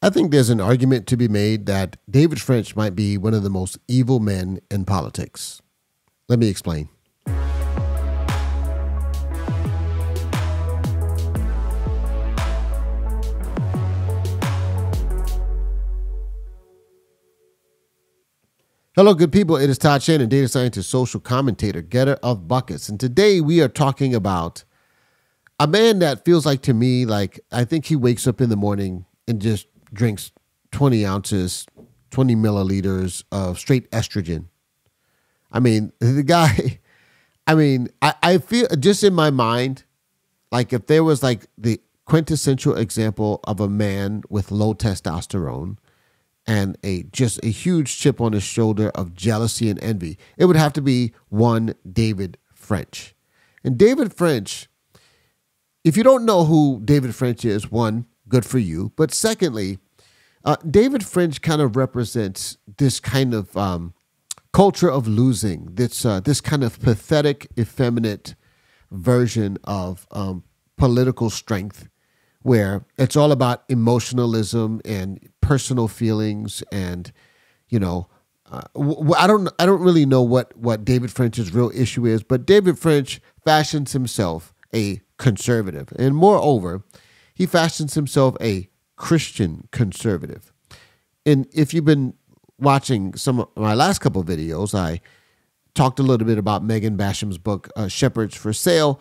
I think there's an argument to be made that David French might be one of the most evil men in politics. Let me explain. Hello, good people. It is Todd Shannon, data scientist, social commentator, getter of buckets. And today we are talking about a man that feels like, to me, like I think he wakes up in the morning and just drinks 20 ounces, 20 milliliters of straight estrogen. I mean, the guy, I feel just in my mind, like if there was like the quintessential example of a man with low testosterone and just a huge chip on his shoulder of jealousy and envy, it would have to be one David French. And David French, if you don't know who David French is, one, good for you. But secondly, David French kind of represents this kind of culture of losing, this kind of pathetic, effeminate version of political strength, where it's all about emotionalism and personal feelings, and I don't really know what David French's real issue is, but David French fashions himself a conservative, and moreover, he fashions himself a Christian conservative. And if you've been watching some of my last couple of videos, I talked a little bit about Megan Basham's book, Shepherds for Sale.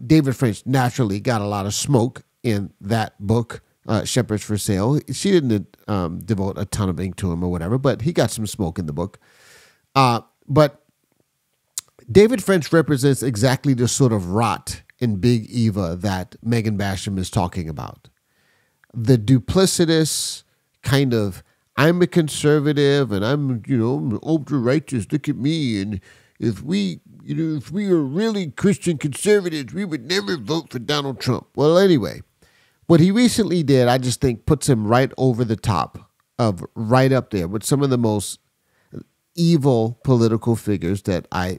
David French naturally got a lot of smoke in that book, Shepherds for Sale. She didn't devote a ton of ink to him or whatever, but he got some smoke in the book. But David French represents exactly the sort of rot in Big Eva that Megan Basham is talking about. The duplicitous kind of, I'm a conservative and I'm ultra righteous. Look at me. And if we were really Christian conservatives, we would never vote for Donald Trump. Well, anyway, what he recently did, I just think puts him right over the top of right up there with some of the most evil political figures that I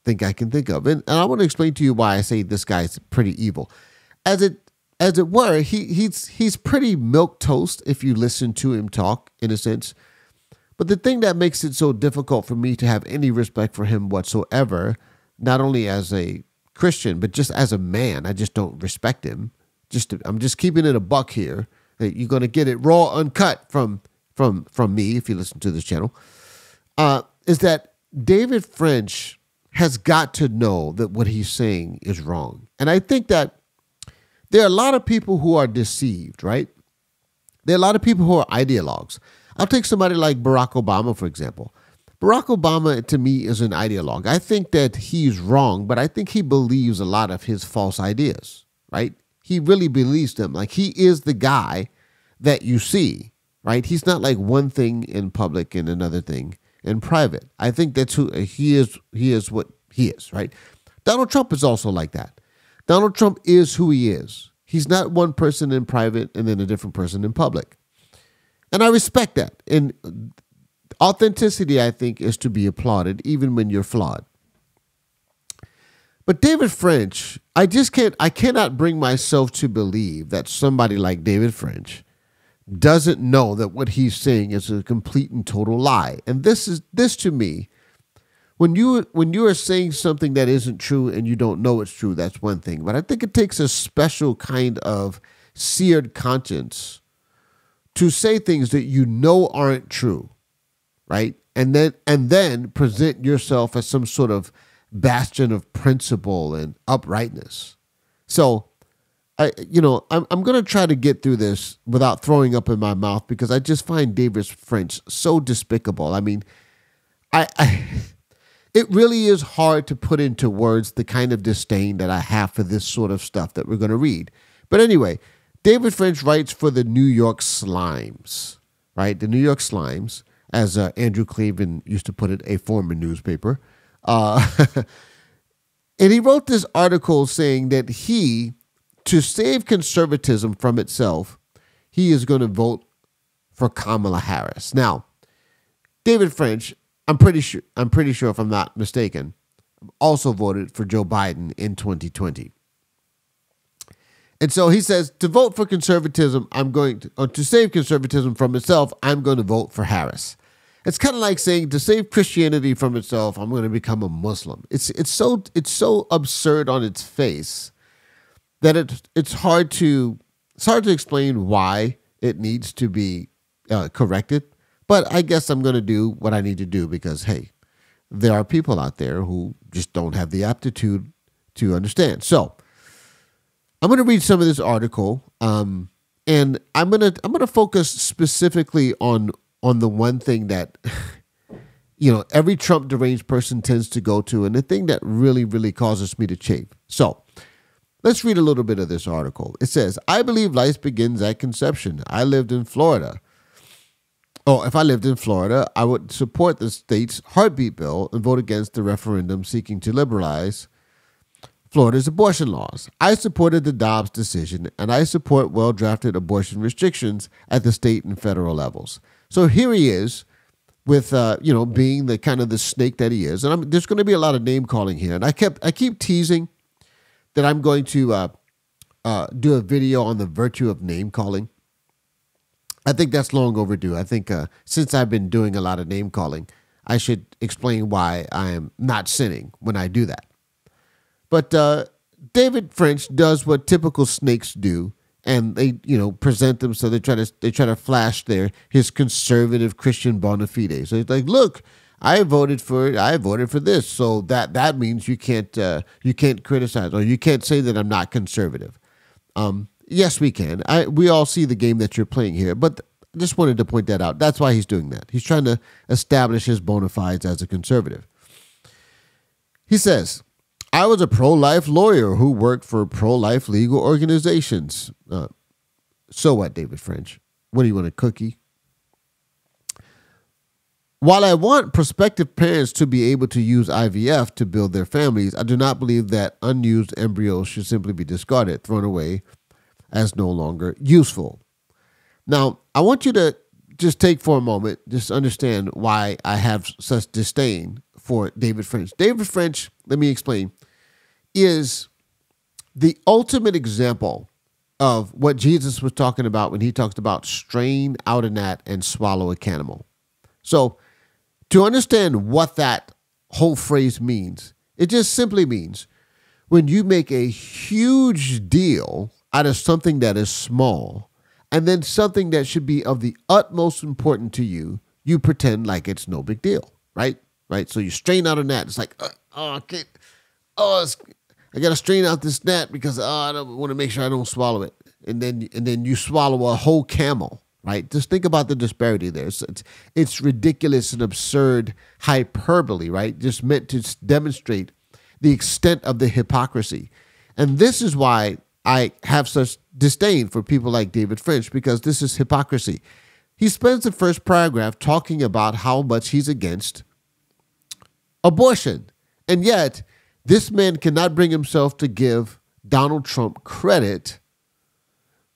think I can think of. And I want to explain to you why I say this guy's pretty evil. As it were, he's pretty milquetoast if you listen to him talk, in a sense. But the thing that makes it so difficult for me to have any respect for him whatsoever, not only as a Christian, but just as a man, I just don't respect him. I'm just keeping it a buck here. You're going to get it raw, uncut from me if you listen to this channel. Is that David French has got to know that what he's saying is wrong. And I think that there are a lot of people who are deceived, right? There are a lot of people who are ideologues. I'll take somebody like Barack Obama, for example. Barack Obama, to me, is an ideologue. I think that he's wrong, but I think he believes a lot of his false ideas, right? He really believes them. Like, he is the guy that you see, right? He's not like one thing in public and another thing in private. I think that's who he is. He is what he is, right? Donald Trump is also like that. Donald Trump is who he is. He's not one person in private and then a different person in public. And I respect that. And authenticity, I think, is to be applauded even when you're flawed. But David French, I cannot bring myself to believe that somebody like David French doesn't know that what he's saying is a complete and total lie. And this to me, when you are saying something that isn't true and you don't know it's true, that's one thing. But I think it takes a special kind of seared conscience to say things that you know aren't true, right? And then present yourself as some sort of bastion of principle and uprightness. So, I'm going to try to get through this without throwing up in my mouth, because I just find David French so despicable. I mean, it really is hard to put into words the kind of disdain that I have for this sort of stuff that we're going to read. But anyway, David French writes for the New York Slimes, right? The New York Slimes, as Andrew Cleveland used to put it, a former newspaper. And he wrote this article saying that to save conservatism from itself, he is going to vote for Kamala Harris. Now, David French, I'm pretty sure, if I'm not mistaken, also voted for Joe Biden in 2020. And so he says, to vote for conservatism, or to save conservatism from itself, I'm going to vote for Harris. It's kind of like saying, to save Christianity from itself, I'm going to become a Muslim. It's so absurd on its face that it's hard to explain why it needs to be corrected. But I guess I'm going to do what I need to do because, hey, there are people out there who just don't have the aptitude to understand. So I'm going to read some of this article, and I'm going to focus specifically on the one thing that every Trump deranged person tends to go to, and the thing that really, really causes me to chafe. So let's read a little bit of this article. It says, I believe life begins at conception. I lived in Florida. Oh, if I lived in Florida, I would support the state's heartbeat bill and vote against the referendum seeking to liberalize Florida's abortion laws. I supported the Dobbs decision, and I support well-drafted abortion restrictions at the state and federal levels. So here he is with, being the kind of the snake that he is. And there's going to be a lot of name calling here. And I keep teasing that I'm going to do a video on the virtue of name calling. I think that's long overdue. I think since I've been doing a lot of name calling, I should explain why I am not sinning when I do that. But David French does what typical snakes do, and they present them so they try to flash his conservative Christian bona fide. So it's like, look, I voted for this, so that means you can't criticize, or you can't say that I'm not conservative. Yes, we can. We all see the game that you're playing here, but I just wanted to point that out. That's why he's doing that. He's trying to establish his bona fides as a conservative. He says, I was a pro-life lawyer who worked for pro-life legal organizations. So what, David French? What do you want, a cookie? While I want prospective parents to be able to use IVF to build their families, I do not believe that unused embryos should simply be discarded, thrown away as no longer useful. Now, I want you to just take for a moment, just understand why I have such disdain for David French. David French, let me explain, is the ultimate example of what Jesus was talking about when he talks about strain out a gnat and swallow a camel. So to understand what that whole phrase means, it just simply means when you make a huge deal out of something that is small, and then something that should be of the utmost importance to you, you pretend like it's no big deal, right? Right. So you strain out a gnat. It's like, I got to strain out this gnat because I don't want to make sure I don't swallow it. And then you swallow a whole camel, right? Just think about the disparity there. It's ridiculous and absurd hyperbole, right? Just meant to demonstrate the extent of the hypocrisy. And this is why I have such disdain for people like David French, because this is hypocrisy. He spends the first paragraph talking about how much he's against abortion. And yet, this man cannot bring himself to give Donald Trump credit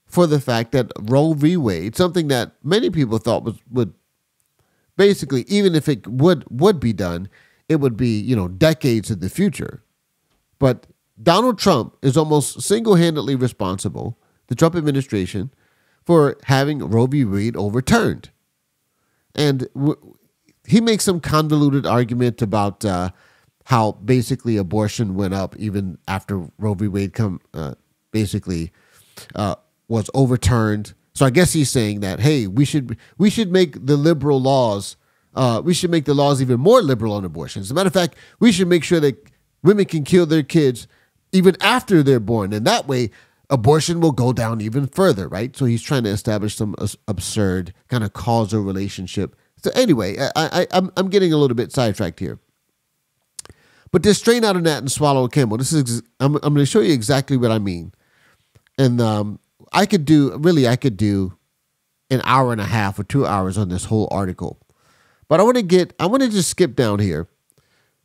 for the fact that Roe v. Wade, something that many people thought would basically, even if it would be done, it would be, decades in the future. But Donald Trump is almost single-handedly responsible, the Trump administration, for having Roe v. Wade overturned. And he makes some convoluted argument about how basically abortion went up even after Roe v. Wade was overturned. So I guess he's saying that, hey, we should make the liberal laws, we should make the laws even more liberal on abortion. As a matter of fact, we should make sure that women can kill their kids even after they're born. And that way, abortion will go down even further, right? So he's trying to establish some absurd kind of causal relationship. So anyway, I'm getting a little bit sidetracked here. But to strain out a gnat and swallow a camel, I'm going to show you exactly what I mean. And I could do an hour and a half or 2 hours on this whole article. But I want to just skip down here.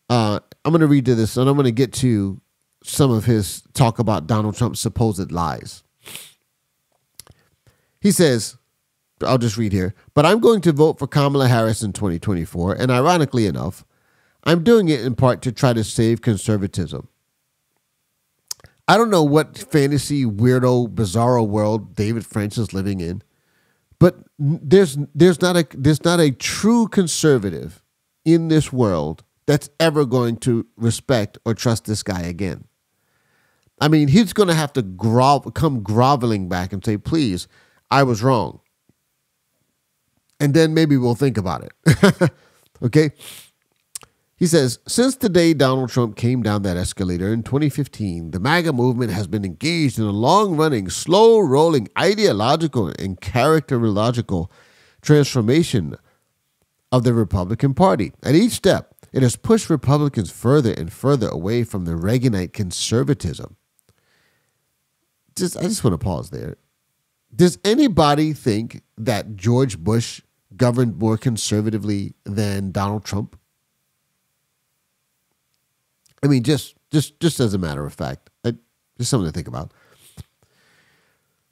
I'm going to read to this, and I'm going to get to some of his talk about Donald Trump's supposed lies. He says, I'll just read here, but I'm going to vote for Kamala Harris in 2024, and ironically enough, I'm doing it in part to try to save conservatism. I don't know what fantasy, weirdo, bizarro world David French is living in, but there's not a true conservative in this world that's ever going to respect or trust this guy again. I mean, he's going to have to come groveling back and say, please, I was wrong. And then maybe we'll think about it. Okay? He says, since the day Donald Trump came down that escalator in 2015, the MAGA movement has been engaged in a long-running, slow-rolling, ideological and characterological transformation of the Republican Party. At each step, it has pushed Republicans further and further away from the Reaganite conservatism. I just want to pause there. Does anybody think that George Bush governed more conservatively than Donald Trump? I mean, just as a matter of fact, just something to think about.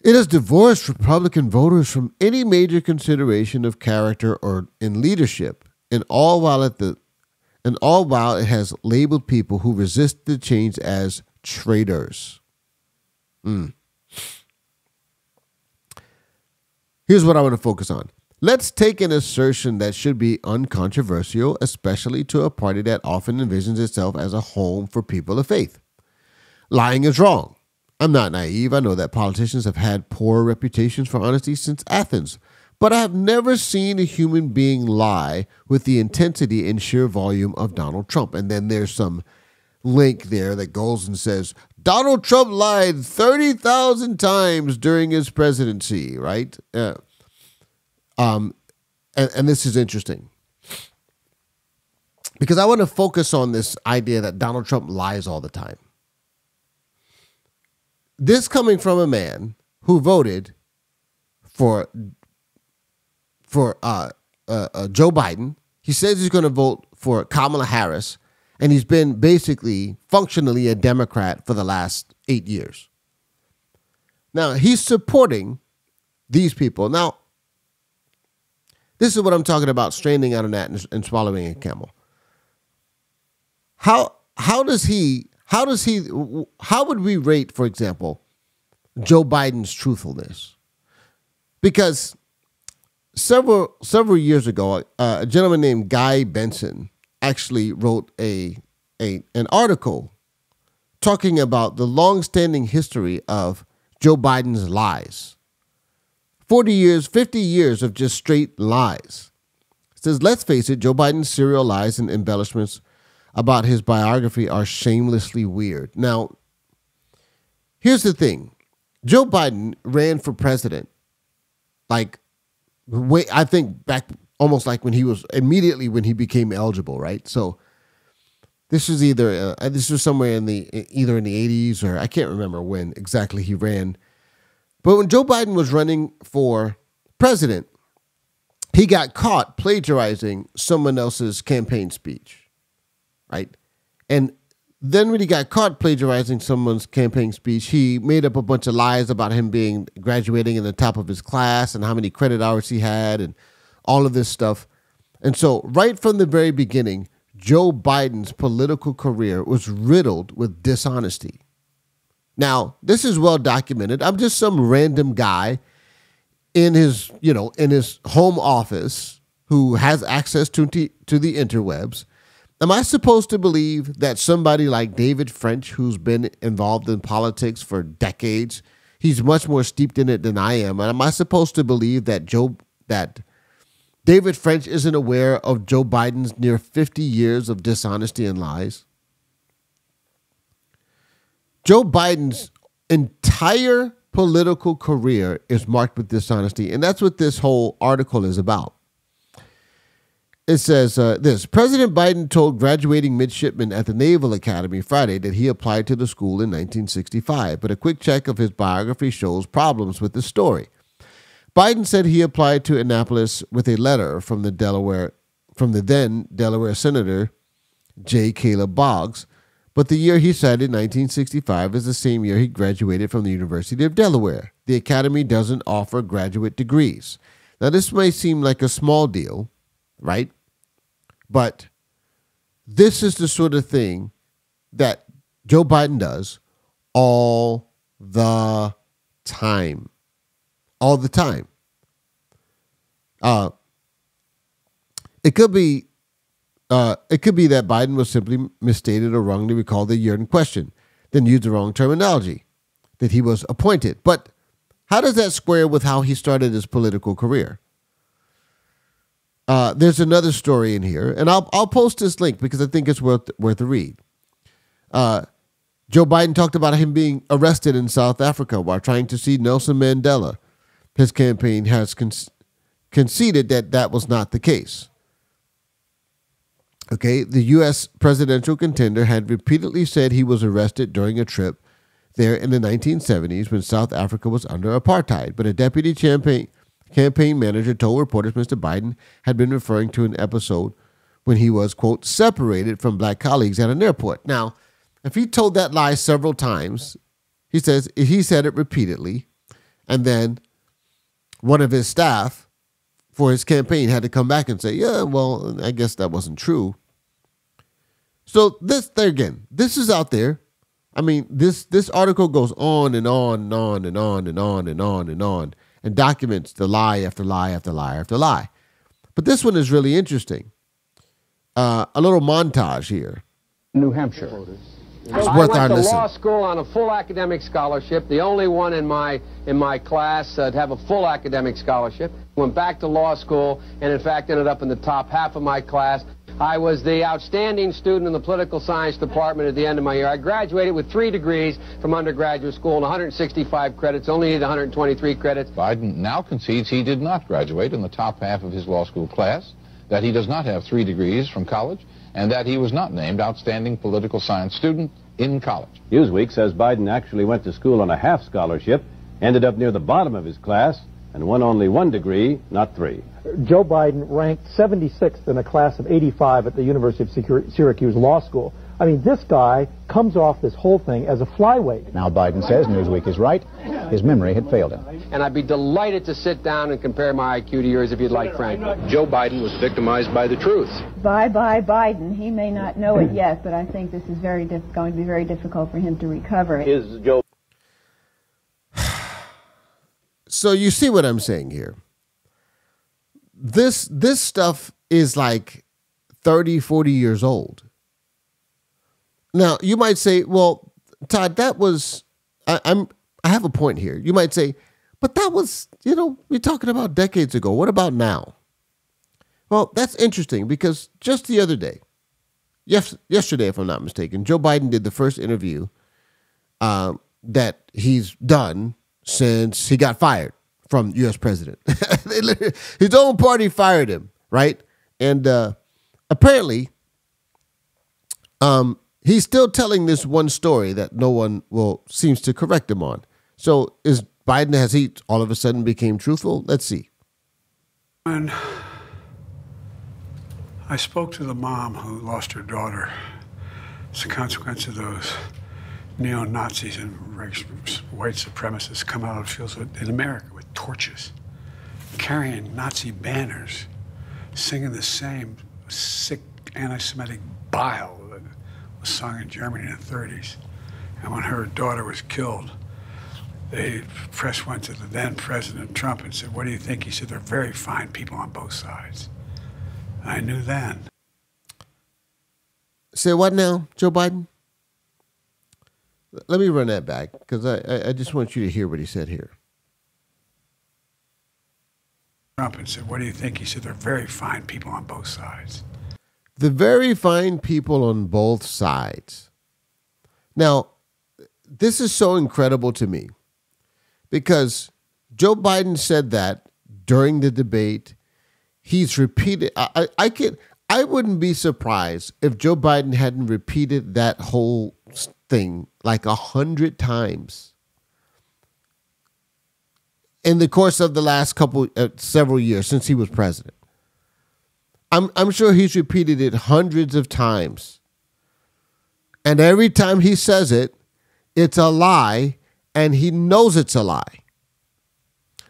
It has divorced Republican voters from any major consideration of character or in leadership, and all while it has labeled people who resist the change as traitors. Here's what I want to focus on. Let's take an assertion that should be uncontroversial, especially to a party that often envisions itself as a home for people of faith. Lying is wrong. I'm not naive. I know that politicians have had poor reputations for honesty since Athens, but I have never seen a human being lie with the intensity and sheer volume of Donald Trump. And then there's some link there that goes and says, Donald Trump lied 30,000 times during his presidency, right? And this is interesting because I want to focus on this idea that Donald Trump lies all the time. This coming from a man who voted for Joe Biden. He says he's going to vote for Kamala Harris, and he's been basically functionally a Democrat for the last 8 years. Now, he's supporting these people. Now, this is what I'm talking about, straining out a gnat and swallowing a camel. How would we rate, for example, Joe Biden's truthfulness? Because several years ago, a gentleman named Guy Benson actually wrote an article talking about the long-standing history of Joe Biden's lies. 40 years, 50 years of just straight lies. It says, let's face it, Joe Biden's serial lies and embellishments about his biography are shamelessly weird. Now, here's the thing. Joe Biden ran for president, I think back almost like when he became eligible, right? So this was somewhere either in the 80s or I can't remember when exactly he ran. But when Joe Biden was running for president, he got caught plagiarizing someone else's campaign speech, right? And then when he got caught plagiarizing someone's campaign speech, he made up a bunch of lies about him graduating in the top of his class and how many credit hours he had and all of this stuff. And so right from the very beginning, Joe Biden's political career was riddled with dishonesty. Now, this is well documented. I'm just some random guy in his home office who has access to the interwebs. Am I supposed to believe that somebody like David French, who's been involved in politics for decades, he's much more steeped in it than I am? And am I supposed to believe that David French isn't aware of Joe Biden's near 50 years of dishonesty and lies? Joe Biden's entire political career is marked with dishonesty, and that's what this whole article is about. It says this: President Biden told graduating midshipmen at the Naval Academy Friday that he applied to the school in 1965, but a quick check of his biography shows problems with the story. Biden said he applied to Annapolis with a letter from the then Delaware Senator J. Caleb Boggs, but the year he cited, 1965, is the same year he graduated from the University of Delaware. The academy doesn't offer graduate degrees. Now, this may seem like a small deal, right? But this is the sort of thing that Joe Biden does all the time. All the time. It could be that Biden was simply misstated or wrongly recalled the year in question, then used the wrong terminology, that he was appointed. But how does that square with how he started his political career? There's another story in here, and I'll post this link because I think it's worth a read. Joe Biden talked about him being arrested in South Africa while trying to see Nelson Mandela. His campaign has conceded that was not the case. Okay, the U.S. presidential contender had repeatedly said he was arrested during a trip there in the 1970s when South Africa was under apartheid, but a deputy campaign manager told reporters Mr. Biden had been referring to an episode when he was, quote, separated from black colleagues at an airport. Now, if he told that lie several times, he says he said it repeatedly, and then one of his staff for his campaign had to come back and say, yeah, well, I guess that wasn't true. So this is out there. I mean, this article goes on and on and on and on and on and on and on and documents the lie after lie after lie after lie. But this one is really interesting. A little montage here. New Hampshire. I went to law school on a full academic scholarship, the only one in my class to have a full academic scholarship. Went back to law school and, in fact, ended up in the top half of my class. I was the outstanding student in the political science department at the end of my year. I graduated with 3 degrees from undergraduate school and 165 credits, only needed 123 credits. Biden now concedes he did not graduate in the top half of his law school class, that he does not have 3 degrees from college, and that he was not named outstanding political science student in college. Newsweek says Biden actually went to school on a half scholarship, ended up near the bottom of his class, and won only 1 degree, not 3. Joe Biden ranked 76th in a class of 85 at the University of Syracuse Law School. I mean, this guy comes off this whole thing as a flyweight. Now Biden says Newsweek is right. His memory had failed him. And I'd be delighted to sit down and compare my IQ to yours if you'd like, Frank. Joe Biden was victimized by the truth. Bye Biden. He may not know it yet, but I think this is going to be very difficult for him to recover. Is Joe... So you see what I'm saying here. This stuff is like 30, 40 years old. Now, you might say, well, Todd, that was, I have a point here. You might say, but that was, we're talking about decades ago. What about now? Well, that's interesting because just the other day, yesterday, if I'm not mistaken, Joe Biden did the first interview that he's done since he got fired from U.S. president. His own party fired him, right? And apparently, he's still telling this one story that no one seems to correct him on. So has he all of a sudden became truthful? Let's see. And I spoke to the mom who lost her daughter as a consequence of those neo-Nazis and white supremacists come out of fields in America with torches, carrying Nazi banners, singing the same sick anti-Semitic bile that was sung in Germany in the 30s. And when her daughter was killed, the press went to the then President Trump and said, what do you think? He said, they're very fine people on both sides. And I knew then. Say what now, Joe Biden? Let me run that back because I just want you to hear what he said here. Trump and said, what do you think? He said, they're very fine people on both sides. The very fine people on both sides. Now, this is so incredible to me because Joe Biden said that during the debate. He's repeated. I wouldn't be surprised if Joe Biden hadn't repeated that whole thing like 100 times in the course of the last several years since he was president. I'm sure he's repeated it hundreds of times. And every time he says it, it's a lie, and he knows it's a lie.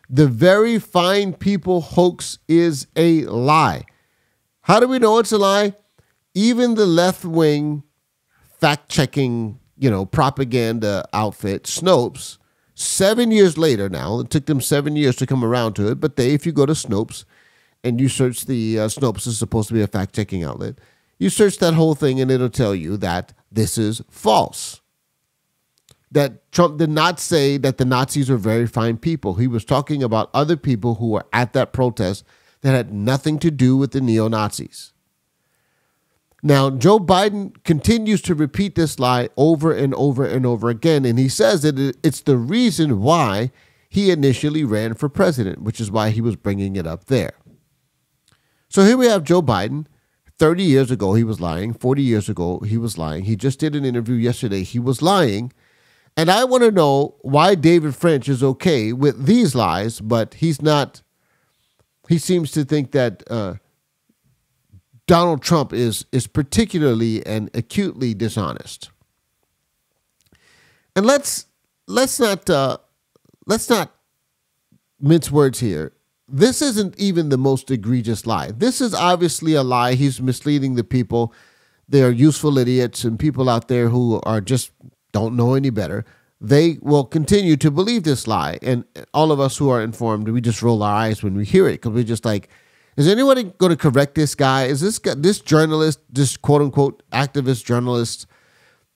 The very fine people hoax is a lie. How do we know it's a lie? Even the left-wing fact-checking propaganda outfit, Snopes, 7 years later now, it took them 7 years to come around to it, but if you go to Snopes and you search Snopes is supposed to be a fact-checking outlet, you search that whole thing and it'll tell you that this is false. That Trump did not say that the Nazis were very fine people. He was talking about other people who were at that protest that had nothing to do with the neo-Nazis. Now, Joe Biden continues to repeat this lie over and over and over again, and he says that it's the reason why he initially ran for president, which is why he was bringing it up there. So here we have Joe Biden. 30 years ago, he was lying. 40 years ago, he was lying. He just did an interview yesterday. He was lying. And I want to know why David French is okay with these lies, but he's not. He seems to think that Donald Trump is particularly and acutely dishonest. And let's not mince words here. This isn't even the most egregious lie. This is obviously a lie. He's misleading the people. There are useful idiots and people out there who are just don't know any better. They will continue to believe this lie. And all of us who are informed, we just roll our eyes when we hear it because we're just like, is anyone going to correct this guy? Is this journalist, this quote unquote activist journalist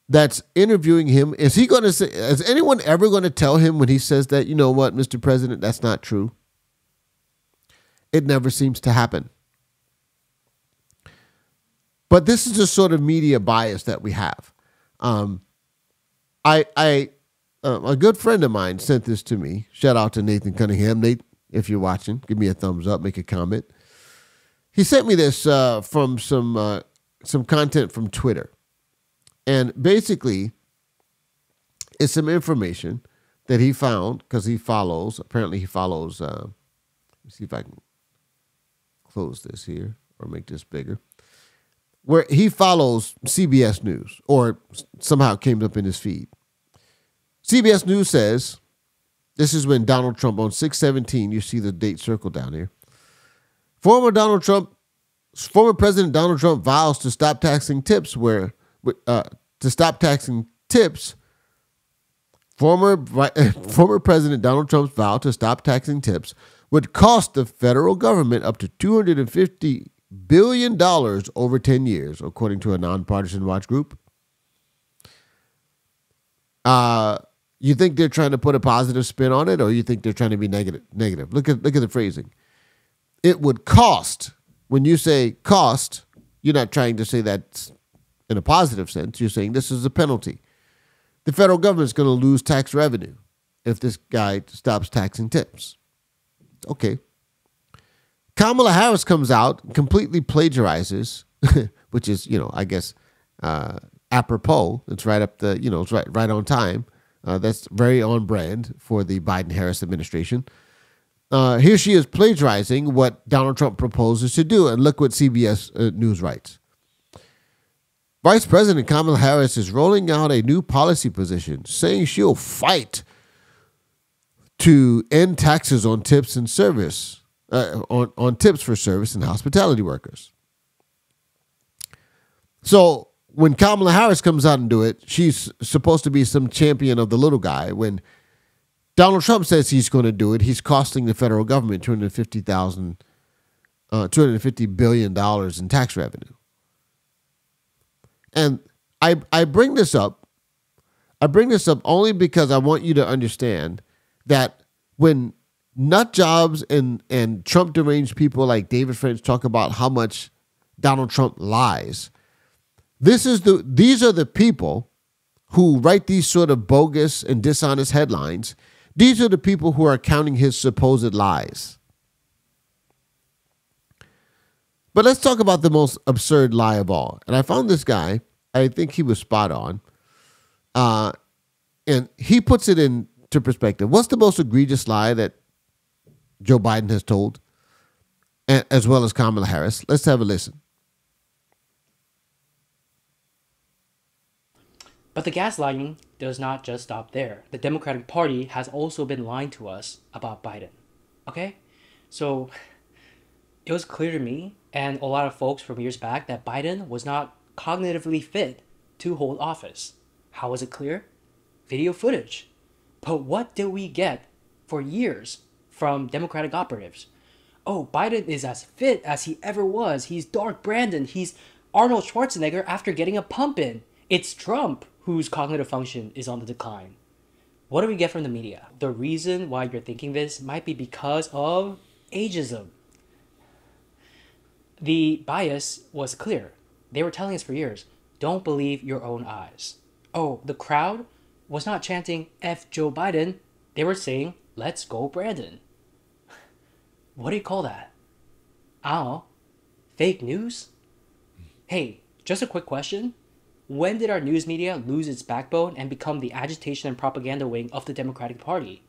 that's interviewing him, is anyone ever going to tell him when he says that, you know what, Mr. President, that's not true? It never seems to happen. But this is the sort of media bias that we have. A good friend of mine sent this to me. Shout out to Nathan Cunningham. Nate, if you're watching, give me a thumbs up, make a comment. He sent me this from some content from Twitter. And basically, it's some information that he found because apparently he follows, let me see if I can close this here or make this bigger, where he follows CBS News, or somehow it came up in his feed. CBS News says, this is when Donald Trump on 6/17, you see the date circled down here. Former President Donald Trump vows to stop taxing tips Former President Donald Trump's vow to stop taxing tips would cost the federal government up to $250 billion over 10 years, according to a nonpartisan watch group. You think they're trying to put a positive spin on it, or you think they're trying to be negative? Look at the phrasing. It would cost. When you say cost, you're not trying to say that in a positive sense. You're saying this is a penalty. The federal government's going to lose tax revenue if this guy stops taxing tips. Okay. Kamala Harris comes out, completely plagiarizes, which is, I guess, apropos. It's right up it's right on time. That's very on brand for the Biden-Harris administration. Here she is plagiarizing what Donald Trump proposes to do. And look what CBS News writes. Vice President Kamala Harris is rolling out a new policy position, saying she'll fight to end taxes on tips and service, on tips for service and hospitality workers. So when Kamala Harris comes out and do it, she's supposed to be some champion of the little guy. When Donald Trump says he's going to do it, he's costing the federal government $250 billion in tax revenue. And I bring this up. I bring this up only because I want you to understand that when nut jobs and Trump deranged people like David French talk about how much Donald Trump lies, these are the people who write these sort of bogus and dishonest headlines. These are the people who are counting his supposed lies. But let's talk about the most absurd lie of all. And I found this guy. I think he was spot on. And he puts it into perspective. What's the most egregious lie that Joe Biden has told, as well as Kamala Harris? Let's have a listen. But the gaslighting does not just stop there. The Democratic Party has also been lying to us about Biden. Okay? So it was clear to me and a lot of folks from years back that Biden was not cognitively fit to hold office. How was it clear? Video footage. But what did we get for years from Democratic operatives? Oh, Biden is as fit as he ever was. He's Dark Brandon. He's Arnold Schwarzenegger after getting a pump in. It's Trump whose cognitive function is on the decline. What do we get from the media? The reason why you're thinking this might be because of ageism. The bias was clear. They were telling us for years, don't believe your own eyes. Oh, the crowd was not chanting F Joe Biden. They were saying, let's go Brandon. What do you call that? I don't know. Fake news? Hey, just a quick question. When did our news media lose its backbone and become the agitation and propaganda wing of the Democratic Party?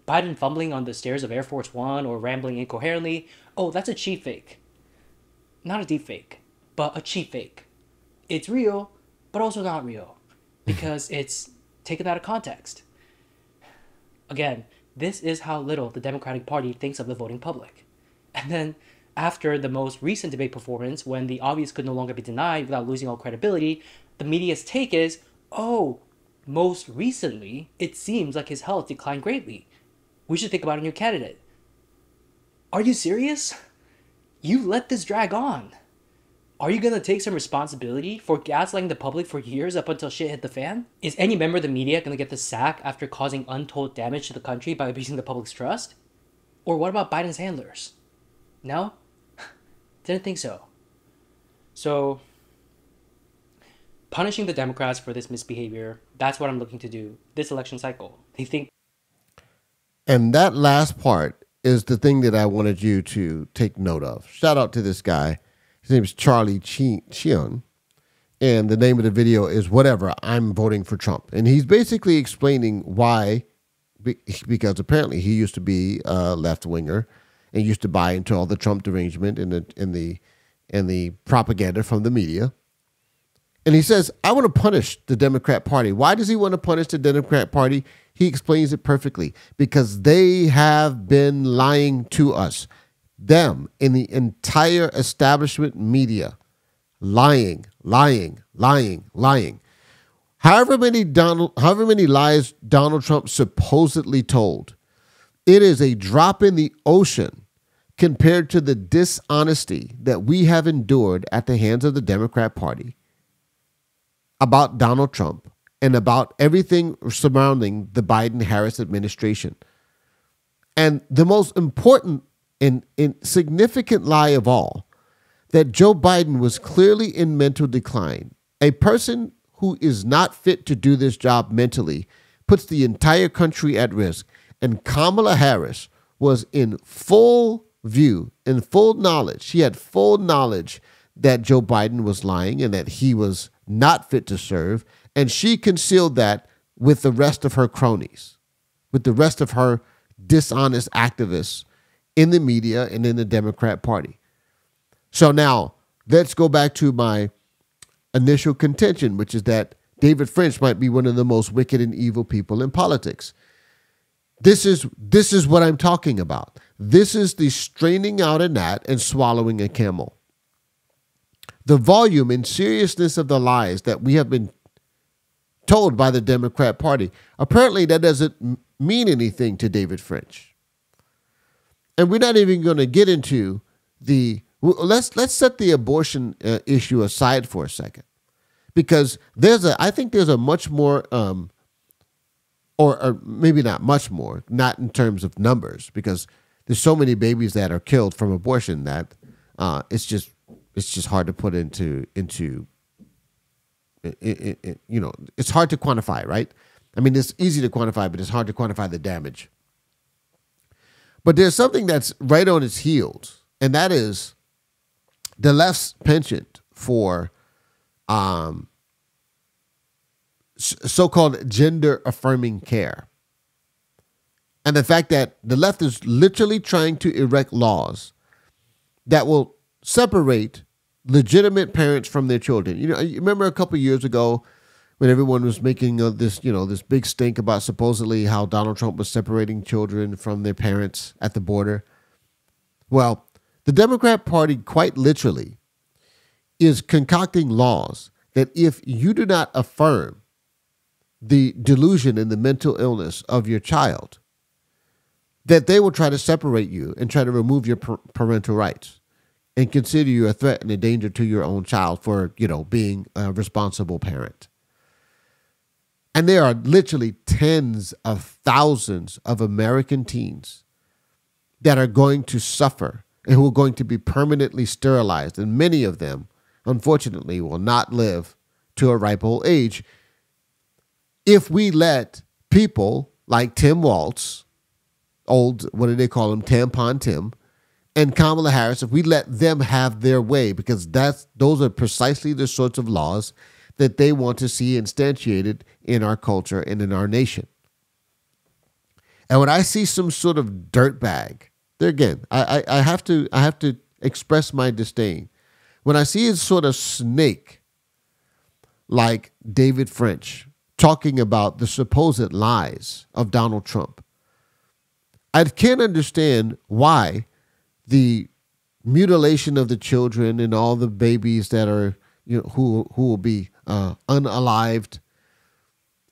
Biden fumbling on the stairs of Air Force One or rambling incoherently? Oh, that's a cheap fake. Not a deep fake, but a cheap fake. It's real, but also not real, because it's taken out of context. Again, this is how little the Democratic Party thinks of the voting public. And then, after the most recent debate performance, when the obvious could no longer be denied without losing all credibility, the media's take is, oh, most recently, it seems like his health declined greatly. We should think about a new candidate. Are you serious? You let this drag on. Are you gonna take some responsibility for gaslighting the public for years up until shit hit the fan? Is any member of the media gonna get the sack after causing untold damage to the country by abusing the public's trust? Or what about Biden's handlers? No? Didn't think so. So, punishing the Democrats for this misbehavior, that's what I'm looking to do this election cycle. They think. And that last part is the thing that I wanted you to take note of. Shout out to this guy. His name is Charlie Cheung. And the name of the video is Whatever, I'm Voting for Trump. And he's basically explaining why, because apparently he used to be a left-winger and used to buy into all the Trump derangement and the propaganda from the media. And he says, I want to punish the Democrat Party. Why does he want to punish the Democrat Party? He explains it perfectly. Because they have been lying to us. Them in the entire establishment media. Lying. However many lies Donald Trump supposedly told, it is a drop in the ocean compared to the dishonesty that we have endured at the hands of the Democrat Party about Donald Trump and about everything surrounding the Biden-Harris administration. And the most important and significant lie of all, that Joe Biden was clearly in mental decline. A person who is not fit to do this job mentally puts the entire country at risk. And Kamala Harris was in full view, in full knowledge. She had full knowledge that Joe Biden was lying and that he was not fit to serve. And she concealed that with the rest of her cronies, with the rest of her dishonest activists in the media and in the Democrat Party. So now let's go back to my initial contention, which is that David French might be one of the most wicked and evil people in politics. This is what I'm talking about. This is the straining out a gnat and swallowing a camel. The volume and seriousness of the lies that we have been told by the Democrat Party, apparently that doesn't mean anything to David French. And we're not even going to get into the, let's set the abortion issue aside for a second, because I think there's a much more, or maybe not much more, not in terms of numbers, because there's so many babies that are killed from abortion that it's just hard to put into it's hard to quantify, right? I mean, it's easy to quantify, but it's hard to quantify the damage. But there's something that's right on its heels, and that is the left's penchant for so-called gender-affirming care. And the fact that the left is literally trying to erect laws that will separate legitimate parents from their children. You remember a couple of years ago when everyone was making this big stink about supposedly how Donald Trump was separating children from their parents at the border? Well, the Democrat Party quite literally is concocting laws that if you do not affirm the delusion and the mental illness of your child, that they will try to separate you and try to remove your parental rights and consider you a threat and a danger to your own child for, being a responsible parent. And there are literally tens of thousands of American teens that are going to suffer and who are going to be permanently sterilized. And many of them, unfortunately, will not live to a ripe old age if we let people like Tim Walz, what do they call him, Tampon Tim, and Kamala Harris, if we let them have their way, because those are precisely the sorts of laws that they want to see instantiated in our culture and in our nation. And when I see some sort of dirtbag, there again, I have to express my disdain. When I see a sort of snake like David French talking about the supposed lies of Donald Trump, I can't understand why the mutilation of the children and all the babies that are, who will be unalived,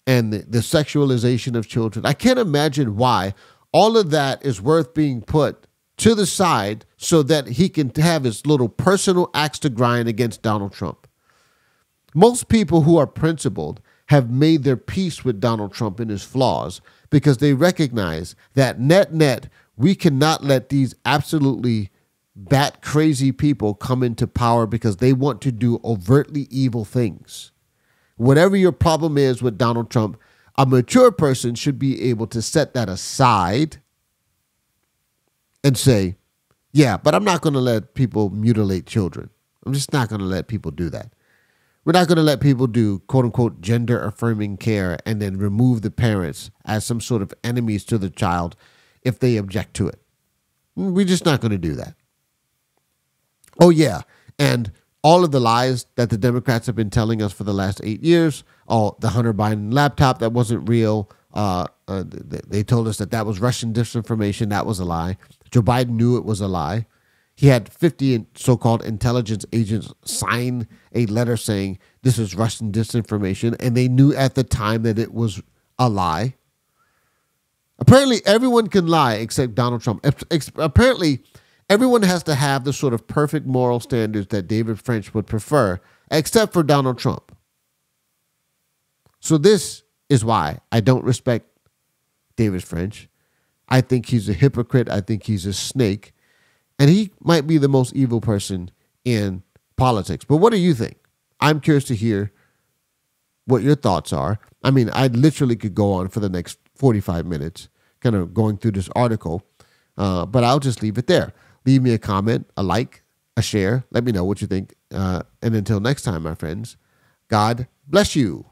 and the sexualization of children. I can't imagine why all of that is worth being put to the side so that he can have his little personal axe to grind against Donald Trump. Most people who are principled have made their peace with Donald Trump and his flaws because they recognize that net, we cannot let these absolutely bat crazy people come into power because they want to do overtly evil things. Whatever your problem is with Donald Trump, a mature person should be able to set that aside and say, yeah, but I'm not going to let people mutilate children. I'm just not going to let people do that. We're not going to let people do quote unquote gender affirming care and then remove the parents as some sort of enemies to the child if they object to it. We're just not going to do that. Oh yeah. And all of the lies that the Democrats have been telling us for the last 8 years, the Hunter Biden laptop that wasn't real. They told us that was Russian disinformation. That was a lie. Joe Biden knew it was a lie. He had 50 so-called intelligence agents sign a letter saying this is Russian disinformation, and they knew at the time that it was a lie. Apparently, everyone can lie except Donald Trump. Apparently, everyone has to have the sort of perfect moral standards that David French would prefer, except for Donald Trump. So this is why I don't respect David French. I think he's a hypocrite. I think he's a snake. And he might be the most evil person in politics. But what do you think? I'm curious to hear what your thoughts are. I mean, I literally could go on for the next 45 minutes kind of going through this article, but I'll just leave it there. Leave me a comment, a like, a share. Let me know what you think. And until next time, my friends, God bless you.